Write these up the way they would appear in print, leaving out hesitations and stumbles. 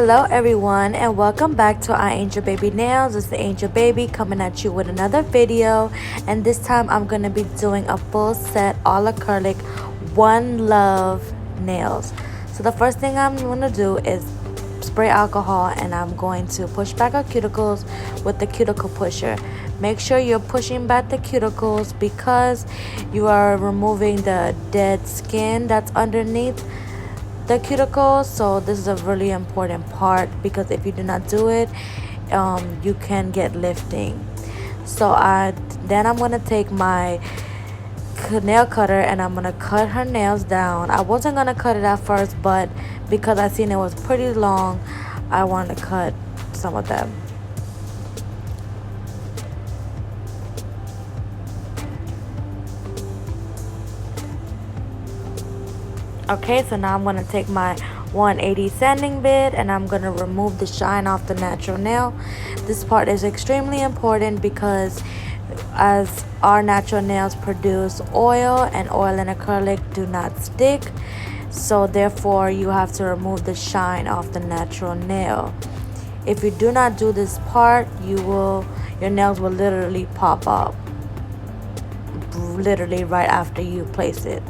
Hello everyone and welcome back to iAngelBabyNails. It's the Angel Baby coming at you with another video, and this time I'm going to be doing a full set all acrylic One Love nails. So the first thing I'm going to do is spray alcohol, and I'm going to push back our cuticles with the Cuticle Pusher. Make sure you're pushing back the cuticles because you are removing the dead skin that's underneath the cuticles. So this is a really important part because if you do not do it, you can get lifting. So then I'm gonna take my nail cutter and I'm gonna cut her nails down. I wasn't gonna cut it at first, but because I seen it was pretty long, I wanted to cut some of them. Okay, so now I'm going to take my 180 sanding bit and I'm going to remove the shine off the natural nail. This part is extremely important because as our natural nails produce oil, and oil and acrylic do not stick, so therefore you have to remove the shine off the natural nail. If you do not do this part, your nails will literally pop up literally right after you place it.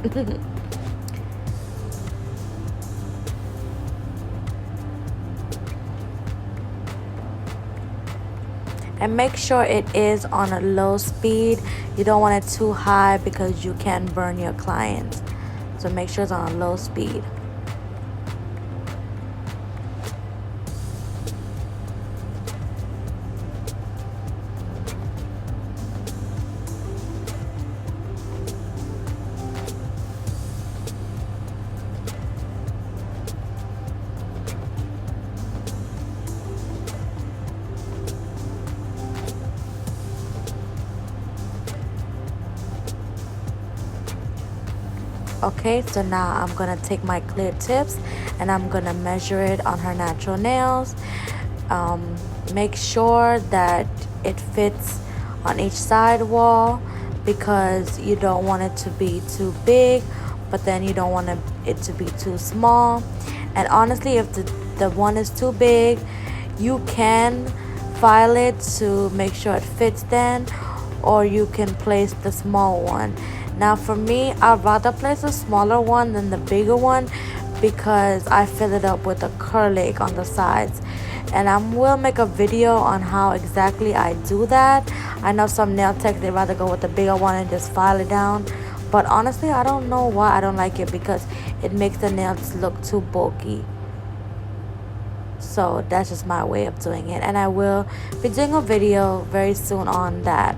And make sure it is on a low speed. You don't want it too high because you can burn your clients. So make sure it's on a low speed. Okay, so now I'm gonna take my clear tips and I'm gonna measure it on her natural nails. Make sure that it fits on each side wall because you don't want it to be too big, but then you don't want it to be too small. And honestly, if the one is too big, you can file it to make sure it fits then, or you can place the small one. Now for me, I'd rather place a smaller one than the bigger one because I fill it up with acrylic on the sides. And I will make a video on how exactly I do that. I know some nail techs, they'd rather go with the bigger one and just file it down. But honestly, I don't know why I don't like it, because it makes the nails look too bulky. So that's just my way of doing it. And I will be doing a video very soon on that.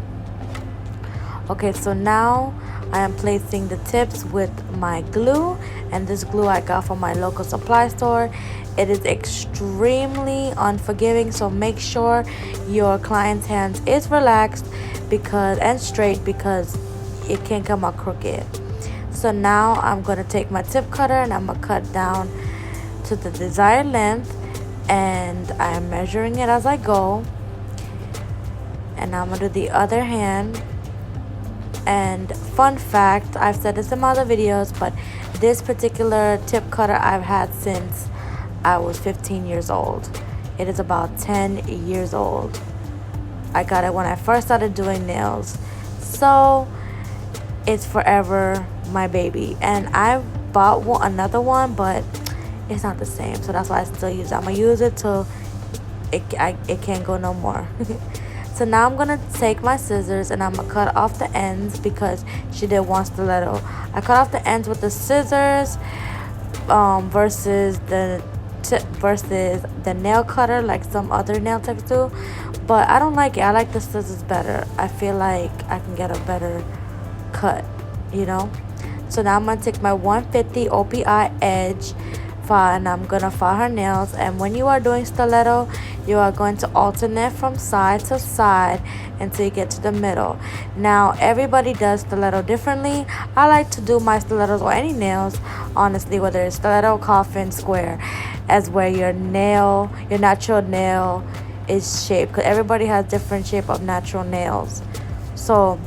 Okay, so now I am placing the tips with my glue, and this glue I got from my local supply store. It is extremely unforgiving, so make sure your client's hands is relaxed and straight because it can come out crooked. So now I'm going to take my tip cutter and I'm going to cut down to the desired length, and I am measuring it as I go. And I'm going to do the other hand. And fun fact, I've said this in my other videos, but this particular tip cutter I've had since I was 15 years old. It is about 10 years old. I got it when I first started doing nails, so it's forever my baby. And I bought another one, but it's not the same, so that's why I still use it. I'm gonna use it till it can't go no more. So now I'm gonna take my scissors and I'm gonna cut off the ends because she did one stiletto. I cut off the ends with the scissors versus the nail cutter like some other nail techs do. But I don't like it. I like the scissors better. I feel like I can get a better cut, you know. So now I'm gonna take my 150 OPI edge file and I'm gonna file her nails. And when you are doing stiletto, you are going to alternate from side to side until you get to the middle. Now everybody does stiletto differently. I like to do my stilettos or any nails, honestly, whether it's stiletto, coffin, square, as where your natural nail is shaped, because everybody has different shape of natural nails. So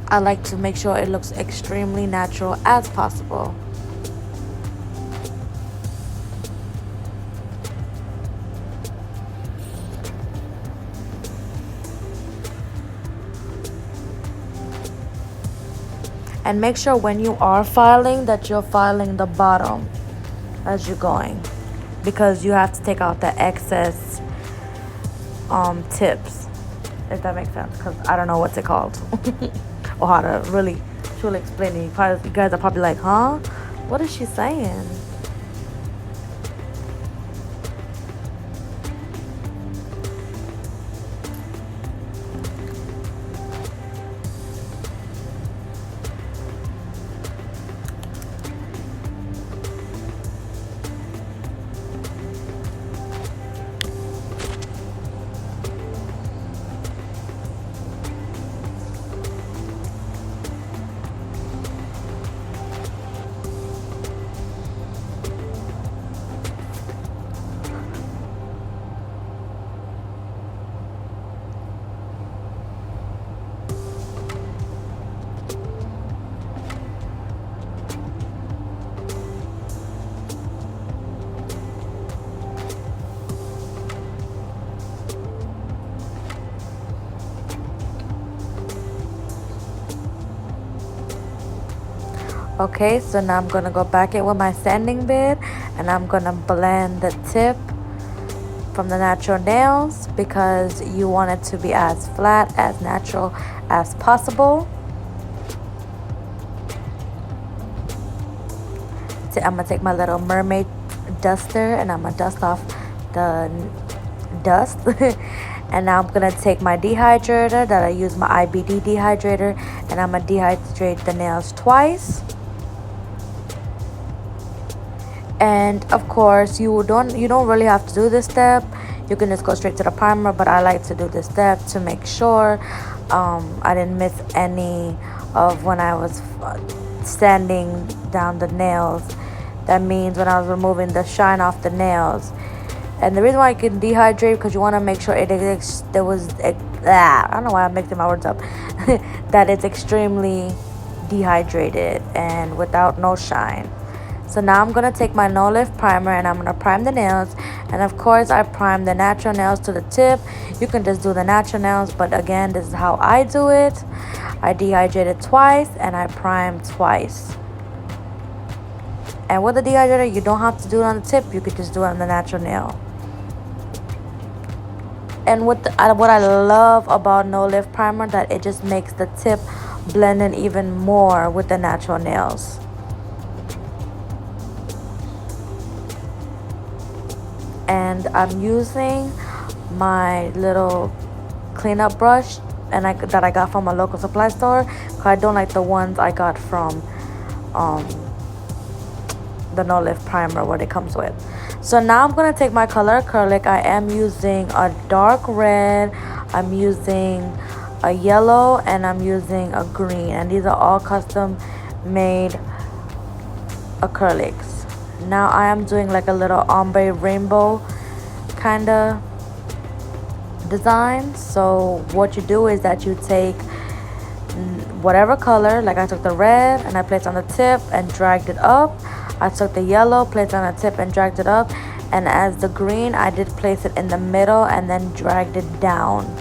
I like to make sure it looks extremely natural as possible. And make sure when you are filing that you're filing the bottom as you're going, because you have to take out the excess tips, if that makes sense, because I don't know what's it called or how to really truly explain it. You guys are probably like, huh, what is she saying? Okay, so now I'm gonna go back in with my sanding bit and I'm gonna blend the tip from the natural nails, because you want it to be as flat, as natural as possible. So I'm gonna take my little mermaid duster and I'm gonna dust off the dust. And now I'm gonna take my dehydrator that I use, my IBD dehydrator, and I'm gonna dehydrate the nails twice. And of course, you don't really have to do this step. You can just go straight to the primer, but I like to do this step to make sure I didn't miss any of when I was sanding down the nails. That means when I was removing the shine off the nails. And the reason why you can dehydrate, because you want to make sure I don't know why I'm mixing my words up, that it's extremely dehydrated and without no shine. So now I'm going to take my no lift primer and I'm going to prime the nails. And of course, I prime the natural nails to the tip. You can just do the natural nails, but again, this is how I do it. I dehydrate it twice and I prime twice. And with the dehydrator, you don't have to do it on the tip. You could just do it on the natural nail. And what I love about no lift primer, that it just makes the tip blend in even more with the natural nails. And I'm using my little cleanup brush that I got from a local supply store, because I don't like the ones I got from the no lift primer, what it comes with. So now I'm going to take my color acrylic. I am using a dark red, I'm using a yellow, and I'm using a green, and these are all custom made acrylics. Now I am doing like a little ombre rainbow kind of design. So what you do is that you take whatever color, like I took the red and I placed on the tip and dragged it up. I took the yellow, placed on the tip and dragged it up. And as the green, I did place it in the middle and then dragged it down.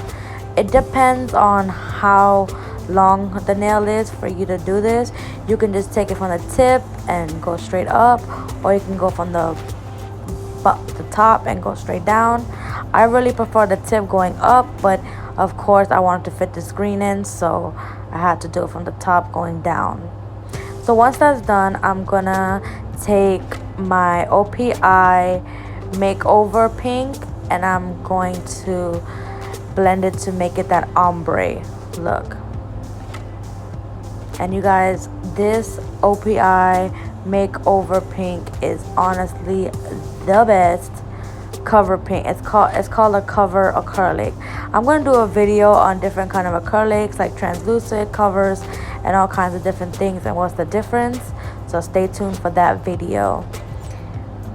It depends on how long the nail is for you to do this. You can just take it from the tip and go straight up, or you can go from the top and go straight down. I really prefer the tip going up, but of course I wanted to fit this green in, so I had to do it from the top going down. So once that's done, I'm gonna take my OPI Makeover Pink and I'm going to blend it to make it that ombre look. And you guys, this OPI Makeover Pink is honestly the best cover pink. It's called a cover acrylic. I'm going to do a video on different kind of acrylics, like translucent covers and all kinds of different things and what's the difference. So stay tuned for that video.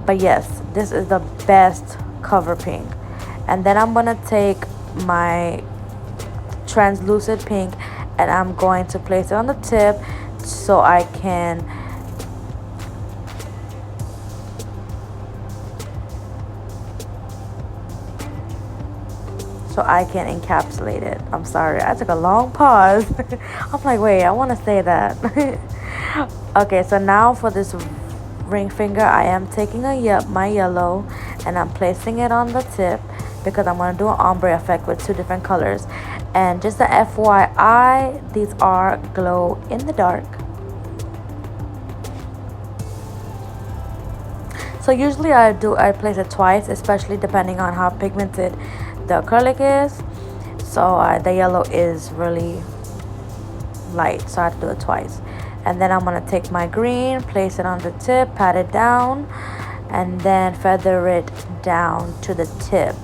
But yes, this is the best cover pink. And then I'm going to take my translucent pink and I'm going to place it on the tip so I can so I can encapsulate it. I'm sorry, I took a long pause. I'm like, wait, I want to say that. Okay, so now for this ring finger, I am taking my yellow and I'm placing it on the tip because I'm going to do an ombre effect with 2 different colors. And just a FYI, these are glow in the dark. So usually I place it twice, especially depending on how pigmented the acrylic is. So the yellow is really light, so I have to do it twice. And then I'm going to take my green, place it on the tip, pat it down, and then feather it down to the tip.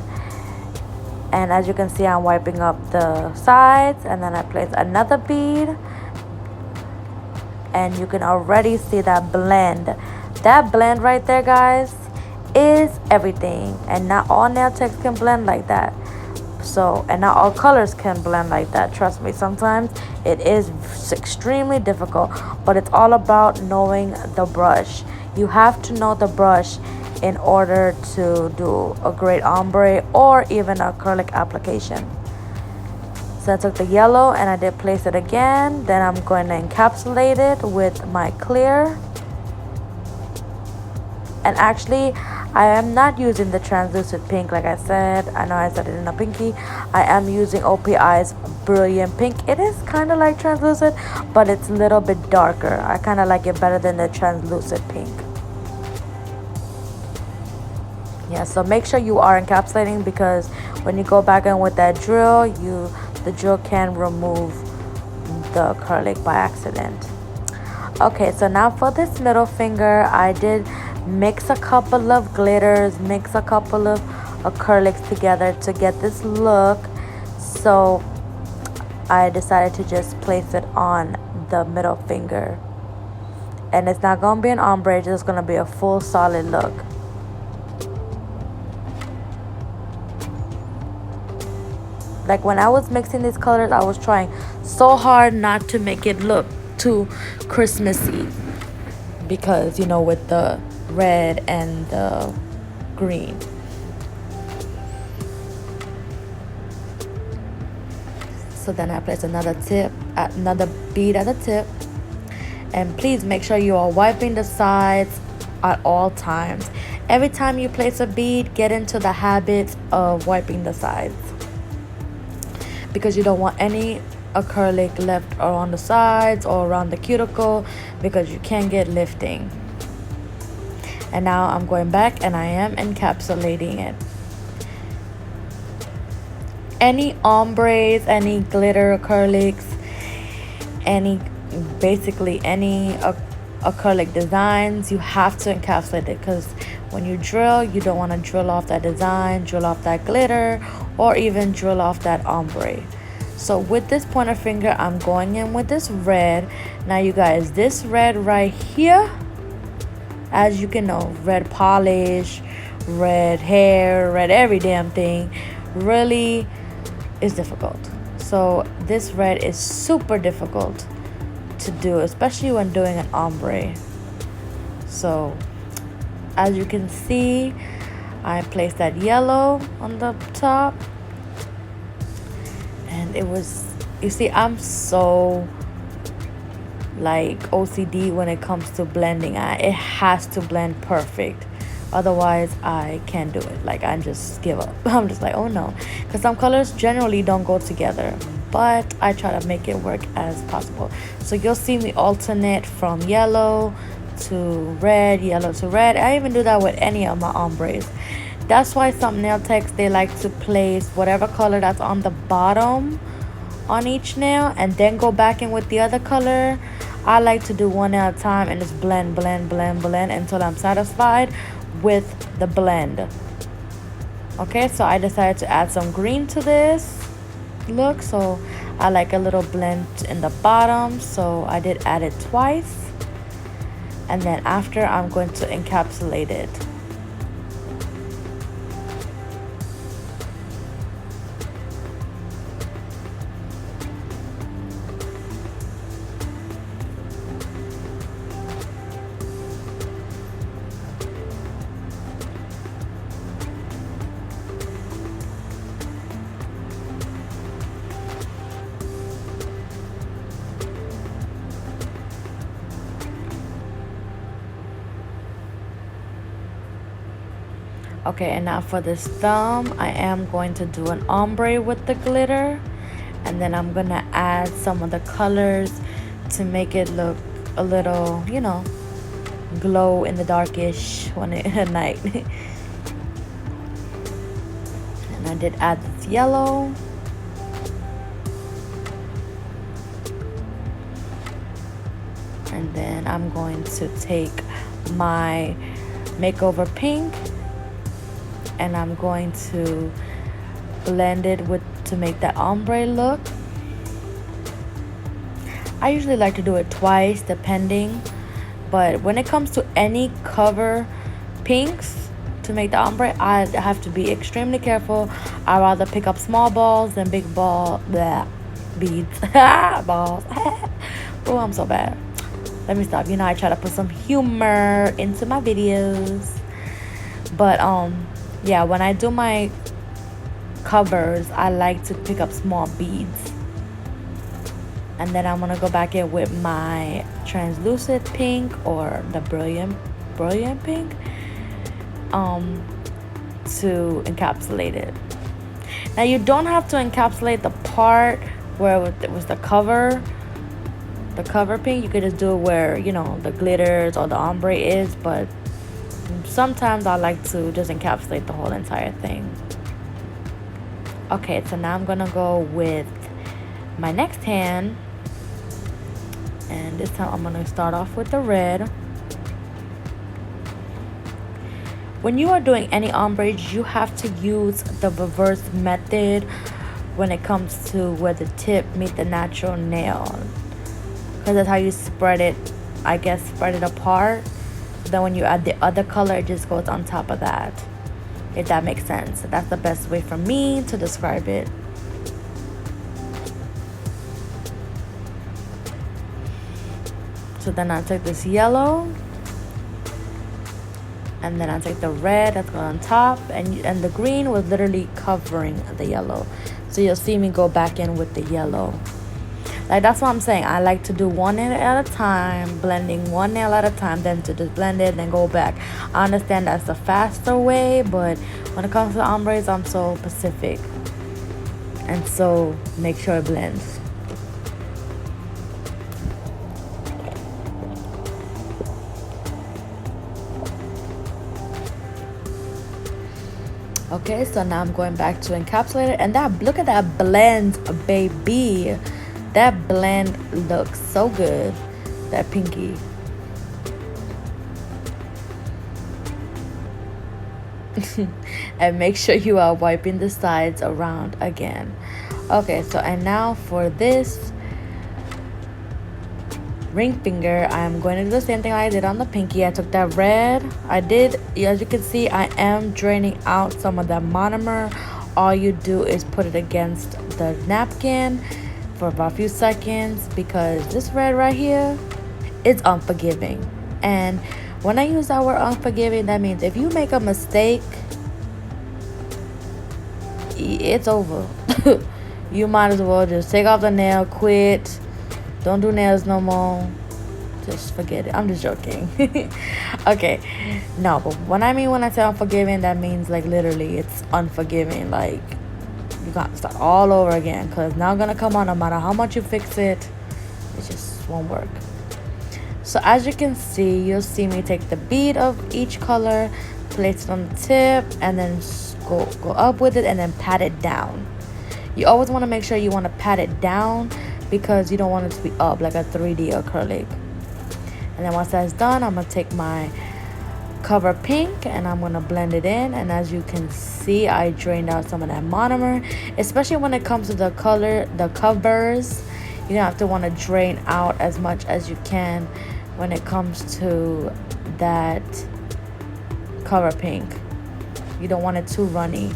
And as you can see, I'm wiping up the sides, and then I place another bead, and you can already see that blend. That blend right there, guys, is everything. And not all nail techs can blend like that. So, and not all colors can blend like that. Trust me, sometimes it is extremely difficult, but it's all about knowing the brush. You have to know the brush in order to do a great ombre or even acrylic application. So I took the yellow and I did place it again. Then I'm going to encapsulate it with my clear. And actually, I am not using the translucent pink like I said. I know I said it in a pinky. I am using OPI's Brilliant Pink. It is kind of like translucent, but it's a little bit darker. I kind of like it better than the translucent pink. Yeah, so make sure you are encapsulating, because when you go back in with that drill, the drill can remove the acrylic by accident. Okay, so now for this middle finger, I did mix a couple of glitters, mix a couple of acrylics together to get this look. So I decided to just place it on the middle finger. And it's not going to be an ombre, it's just going to be a full solid look. Like when I was mixing these colors, I was trying so hard not to make it look too Christmassy, because you know, with the red and the green. So then I place another bead at the tip, and please make sure you are wiping the sides at all times. Every time you place a bead, get into the habit of wiping the sides, because you don't want any acrylic left or on the sides or around the cuticle, because you can get lifting. And now I'm going back and I am encapsulating it. Any ombres, any glitter acrylics, basically any acrylic designs, you have to encapsulate it, because when you drill, you don't want to drill off that design, drill off that glitter, or even drill off that ombre. So with this pointer finger, I'm going in with this red. Now you guys, this red right here, as you can know, red polish, red hair, red every damn thing, really is difficult. So this red is super difficult to do, especially when doing an ombre. So as you can see, I placed that yellow on the top, and it was, you see, I'm so like OCD when it comes to blending. It has to blend perfect, otherwise I can't do it. Like, I just give up. I'm just like, oh no, because some colors generally don't go together, but I try to make it work as possible. So you'll see me alternate from yellow to red, yellow to red. I even do that with any of my ombres. That's why some nail techs, they like to place whatever color that's on the bottom on each nail and then go back in with the other color. I like to do one at a time and just blend until I'm satisfied with the blend. Okay, so I decided to add some green to this look, so I like a little blend in the bottom, so I did add it twice. And then after, I'm going to encapsulate it. Okay, and now for this thumb, I am going to do an ombre with the glitter, and then I'm gonna add some of the colors to make it look a little, you know, glow in the darkish when at night. And I did add this yellow. And then I'm going to take my makeover pink and I'm going to blend it with to make that ombre look. I usually like to do it twice depending, but when it comes to any cover pinks to make the ombre, I have to be extremely careful. I rather pick up small balls than big beads. Balls. Oh, I'm so bad. Let me stop. You know, I try to put some humor into my videos. But yeah, when I do my covers, I like to pick up small beads. And then I'm gonna go back in with my translucent pink or the brilliant pink to encapsulate it. Now you don't have to encapsulate the part where it was the cover pink. You could just do it where, you know, the glitters or the ombre is, but sometimes I like to just encapsulate the whole entire thing. Okay, so now I'm gonna go with my next hand, and this time I'm gonna start off with the red. When you are doing any ombrage, you have to use the reverse method when it comes to where the tip meet the natural nail, because that's how you spread it, I guess, spread it apart. Then when you add the other color, it just goes on top of that, if that makes sense. That's the best way for me to describe it. So then I take this yellow, and then I take the red that's going on top, and the green was literally covering the yellow. So you'll see me go back in with the yellow. Like, that's what I'm saying. I like to do one nail at a time, blending one nail at a time, then to just blend it, then go back. I understand that's the faster way, but when it comes to ombres, I'm so specific. And so make sure it blends. Okay, so now I'm going back to encapsulate it, and that, look at that blend, baby. That blend looks so good, that pinky. And make sure you are wiping the sides around again. Okay, so and now for this ring finger, I'm going to do the same thing I did on the pinky. I took that red. I did, as you can see, I am draining out some of that monomer. All you do is put it against the napkin for about a few seconds, because this red right here is unforgiving. And when I use that word unforgiving, that means if you make a mistake, it's over. You might as well just take off the nail, quit, don't do nails no more, just forget it. I'm just joking. Okay, no, but when I say unforgiving, that means like literally it's unforgiving. Like, you got to start all over again, because now gonna come on no matter how much you fix it, it just won't work. So as you can see, you'll see me take the bead of each color, place it on the tip, and then go up with it, and then pat it down. You always want to make sure you want to pat it down, because you don't want it to be up like a 3D acrylic. And then once that's done, I'm gonna take my cover pink and I'm gonna blend it in. And as you can see, I drained out some of that monomer, especially when it comes to the covers. You don't have to want to drain out as much as you can when it comes to that cover pink. You don't want it too runny.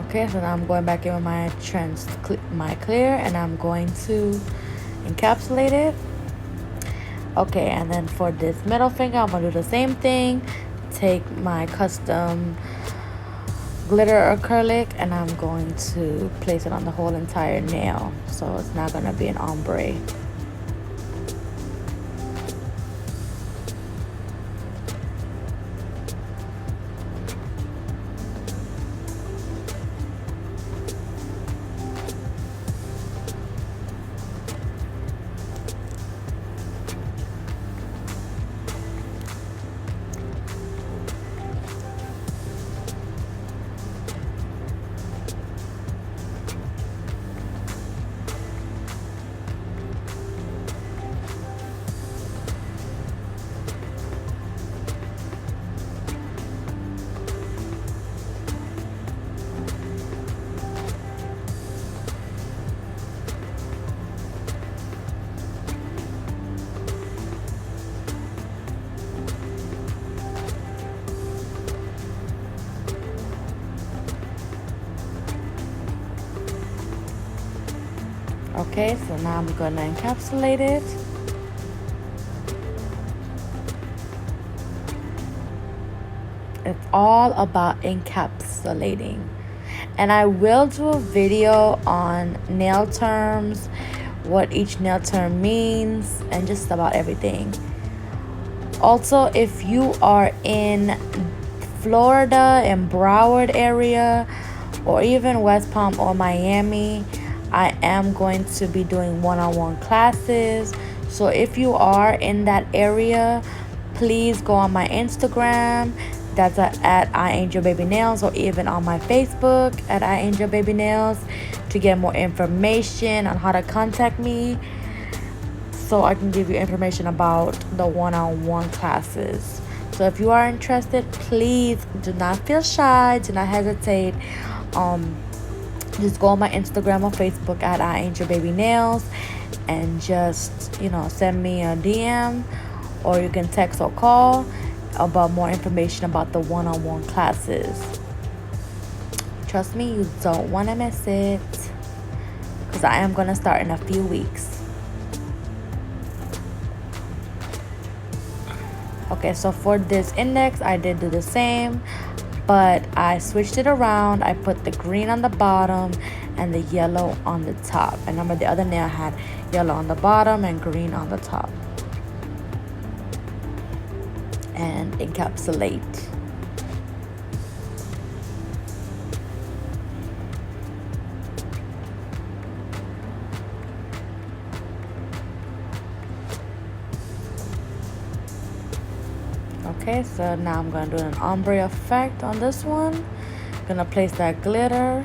Okay, so now I'm going back in with my clear, and I'm going to encapsulate it. Okay, and then for this middle finger, I'm gonna do the same thing. Take my custom glitter acrylic, and I'm going to place it on the whole entire nail, so it's not gonna be an ombre. Okay, so now I'm gonna encapsulate it. It's all about encapsulating. And I will do a video on nail terms, what each nail term means, and just about everything. Also, if you are in Florida and Broward area, or even West Palm or Miami, I am going to be doing one-on-one classes. So if you are in that area, please go on my Instagram. That's at iAngelBabyNails, or even on my Facebook at iAngelBabyNails to get more information on how to contact me, so I can give you information about the one-on-one classes. So if you are interested, please do not feel shy, do not hesitate. Just go on my Instagram or Facebook at iAngelBabyNails and just, you know, send me a DM, or you can text or call about more information about the one-on-one classes. Trust me, you don't want to miss it, because I am going to start in a few weeks. Okay, so for this index, I did do the same, but I switched it around. I put the green on the bottom and the yellow on the top. And remember, the other nail had yellow on the bottom and green on the top. And encapsulate. Okay, so now I'm gonna do an ombre effect on this one. Gonna place that glitter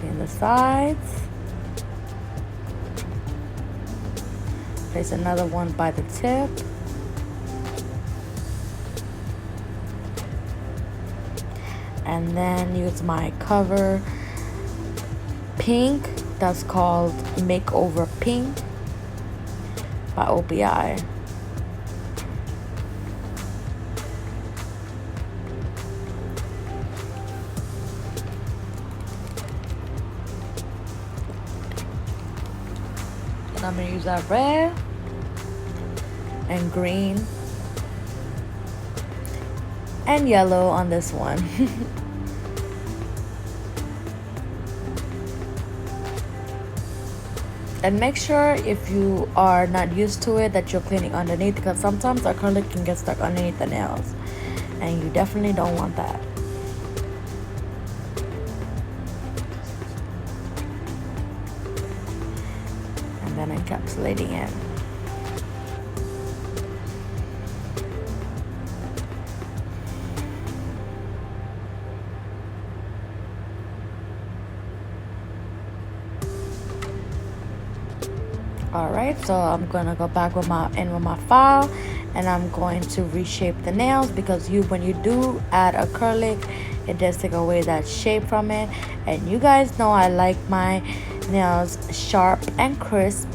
in the sides. Place another one by the tip. And then use my cover pink, that's called Makeover Pink by OPI. And I'm gonna use that red and green and yellow on this one. And make sure, if you are not used to it, that you're cleaning underneath, because sometimes acrylic can get stuck underneath the nails, and you definitely don't want that. And then encapsulating it. Alright, so I'm gonna go back with my file, and I'm going to reshape the nails, because when you do add acrylic, it does take away that shape from it. And you guys know I like my nails sharp and crisp,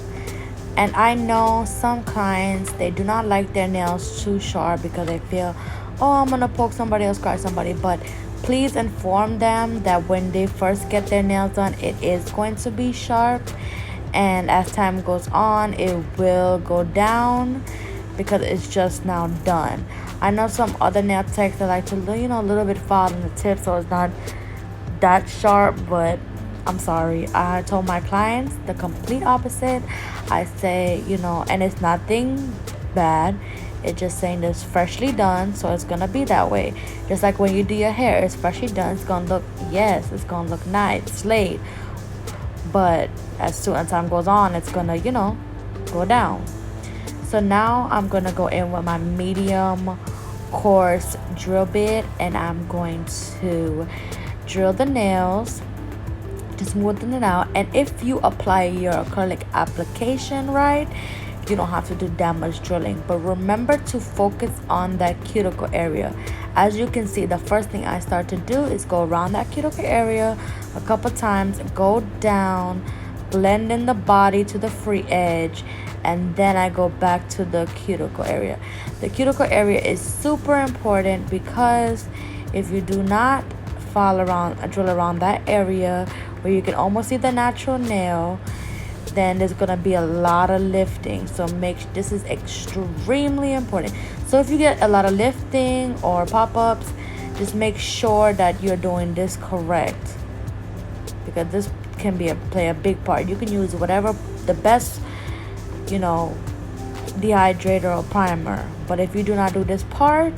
and I know some clients, they do not like their nails too sharp because they feel, oh, I'm gonna poke somebody or scratch somebody. But please inform them that when they first get their nails done, it is going to be sharp, and as time goes on, it will go down because it's just now done. I know some other nail techs that like to, you know, a little bit fall on the tip, so it's not that sharp. But I'm sorry, I told my clients the complete opposite. I say, you know, and it's nothing bad, it's just saying it's freshly done, so it's gonna be that way. Just like when you do your hair, it's freshly done, it's gonna look, yes, it's gonna look nice, slayed. But as soon as time goes on, it's gonna, you know, go down. So now I'm gonna go in with my medium coarse drill bit, and I'm going to drill the nails, just smoothing it out. And if you apply your acrylic application right, you don't have to do that much drilling. But remember to focus on that cuticle area. As you can see, the first thing I start to do is go around that cuticle area a couple times, go down, blend in the body to the free edge, and then I go back to the cuticle area. The cuticle area is super important, because if you do not drill around that area where you can almost see the natural nail, then there's gonna be a lot of lifting. So this is extremely important. So if you get a lot of lifting or pop-ups, just make sure that you're doing this correct, because this can play a big part. You can use whatever the best, you know, dehydrator or primer, but if you do not do this part,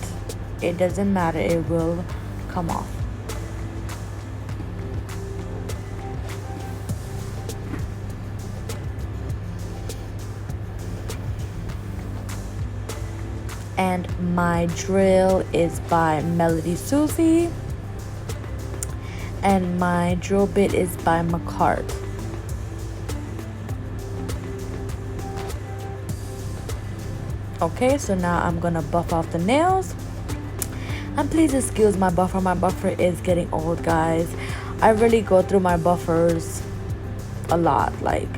it doesn't matter, it will come off. And my drill is by Melody Susie, and my drill bit is by MAKARTT. Okay, so now I'm gonna buff off the nails, and please excuse my buffer. My buffer is getting old, guys. I really go through my buffers a lot. Like,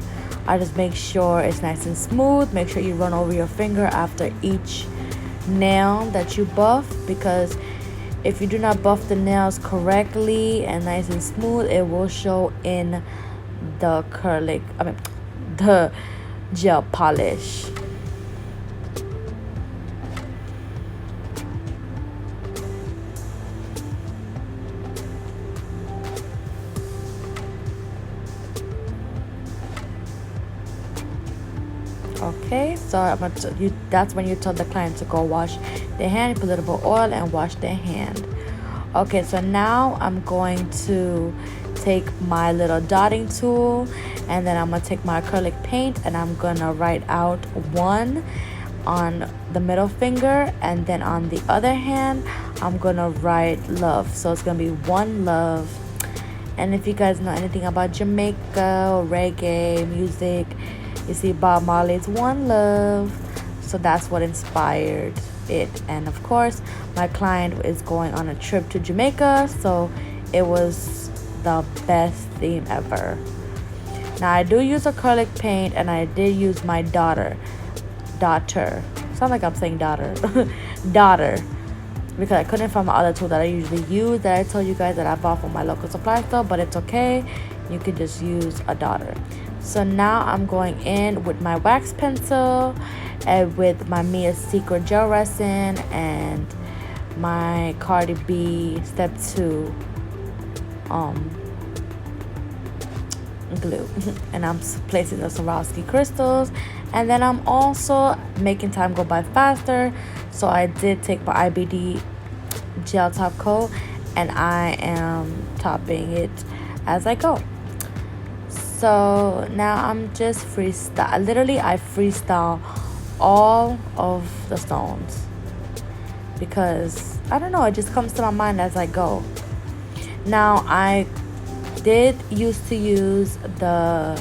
I just make sure it's nice and smooth. Make sure you run over your finger after each nail that you buff, because if you do not buff the nails correctly and nice and smooth, it will show in the the gel polish. Okay, so that's when you tell the client to go wash their hand, put a little bit of oil and wash their hand. Okay, so now I'm going to take my little dotting tool, and then I'm gonna take my acrylic paint, and I'm gonna write out 1 on the middle finger, and then on the other hand I'm gonna write love. So it's gonna be 1 love. And if you guys know anything about Jamaica or reggae music, you see Bob Marley's 1 love, so that's what inspired it. And of course, my client is going on a trip to Jamaica, so it was the best theme ever. Now I do use acrylic paint, and I did use my daughter. Sound like I'm saying daughter. Daughter. Because I couldn't find my other tool that I usually use, that I told you guys that I bought from my local supply store, but it's okay. You can just use a daughter. So now I'm going in with my wax pencil and with my Mia's Secret gel resin and my Cardi B Step 2 glue. And I'm placing the Swarovski crystals, and then I'm also making time go by faster. So I did take my IBD gel top coat, and I am topping it as I go. So now I'm just freestyle. Literally, I freestyle all of the stones because I don't know, it just comes to my mind as I go. Now I did used to use the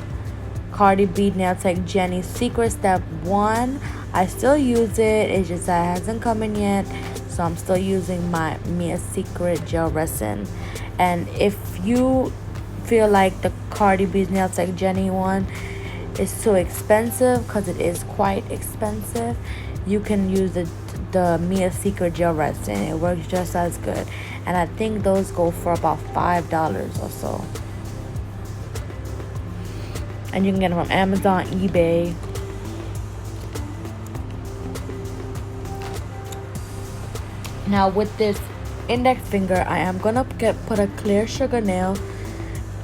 Cardi B Nail Tech Jenny Secret Step 1. I still use it, it's just that it hasn't come in yet, so I'm still using my Mia Secret gel resin. And if you feel like the Cardi B Nail Tech Jenny one is too expensive, because it is quite expensive, you can use the Mia Secret gel resin. It works just as good, and I think those go for about $5 or so, and you can get them from Amazon, eBay. Now with this index finger, I am gonna put a clear sugar nail,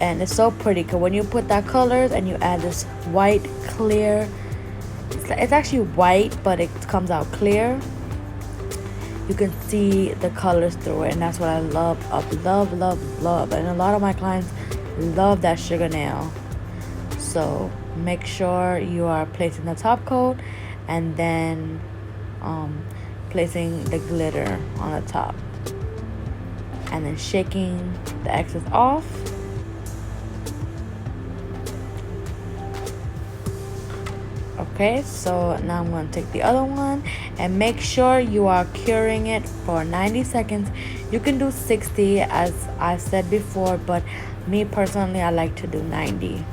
and it's so pretty because when you put that colors and you add this white clear, it's actually white but it comes out clear. You can see the colors through it, and that's what I love, love. And a lot of my clients love that sugar nail. So make sure you are placing the top coat and then placing the glitter on the top, and then shaking the excess off. Okay, so now I'm going to take the other one, and make sure you are curing it for 90 seconds. You can do 60 as I said before, but me personally, I like to do 90.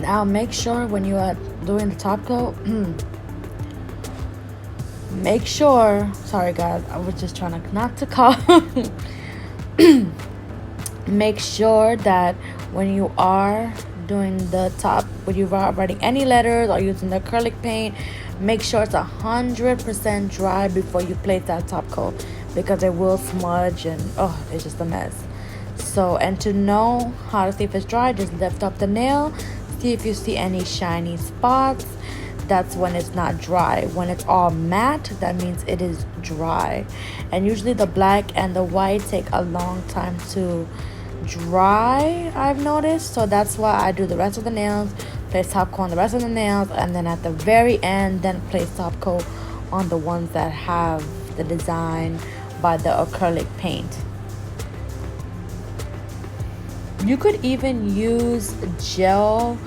Now make sure when you are doing the top coat, make sure, sorry guys, I was just trying to not to cough. Make sure that when you are doing the top, when you're writing any letters or using the acrylic paint, make sure it's 100% dry before you place that top coat, because it will smudge and oh, it's just a mess. So, and to know how to see if it's dry, just lift up the nail, see if you see any shiny spots. That's when it's not dry. When it's all matte, that means it is dry. And usually the black and the white take a long time to dry, I've noticed. So that's why I do the rest of the nails, place top coat on the rest of the nails, and then at the very end, then place top coat on the ones that have the design by the acrylic paint. You could even use gel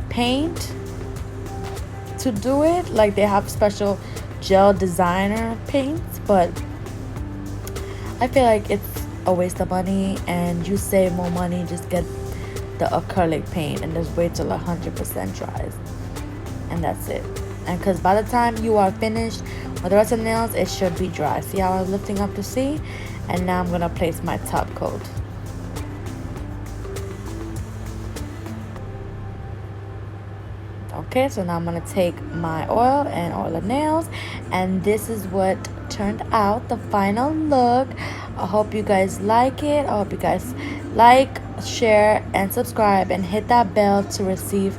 paint to do it. Like, they have special gel designer paints, but I feel like it's a waste of money, and you save more money, just get the acrylic paint and just wait till 100% dries, and that's it. And because by the time you are finished with the rest of the nails, it should be dry. See how I was lifting up to see? And now I'm gonna place my top coat. Okay, so now I'm gonna take my oil and oil the nails, and this is what turned out, the final look. I hope you guys like it. I hope you guys like, share, and subscribe, and hit that bell to receive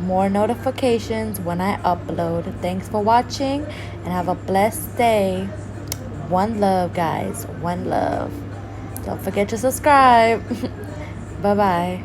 more notifications when I upload. Thanks for watching, and have a blessed day. One love, guys. One love. Don't forget to subscribe. Bye bye.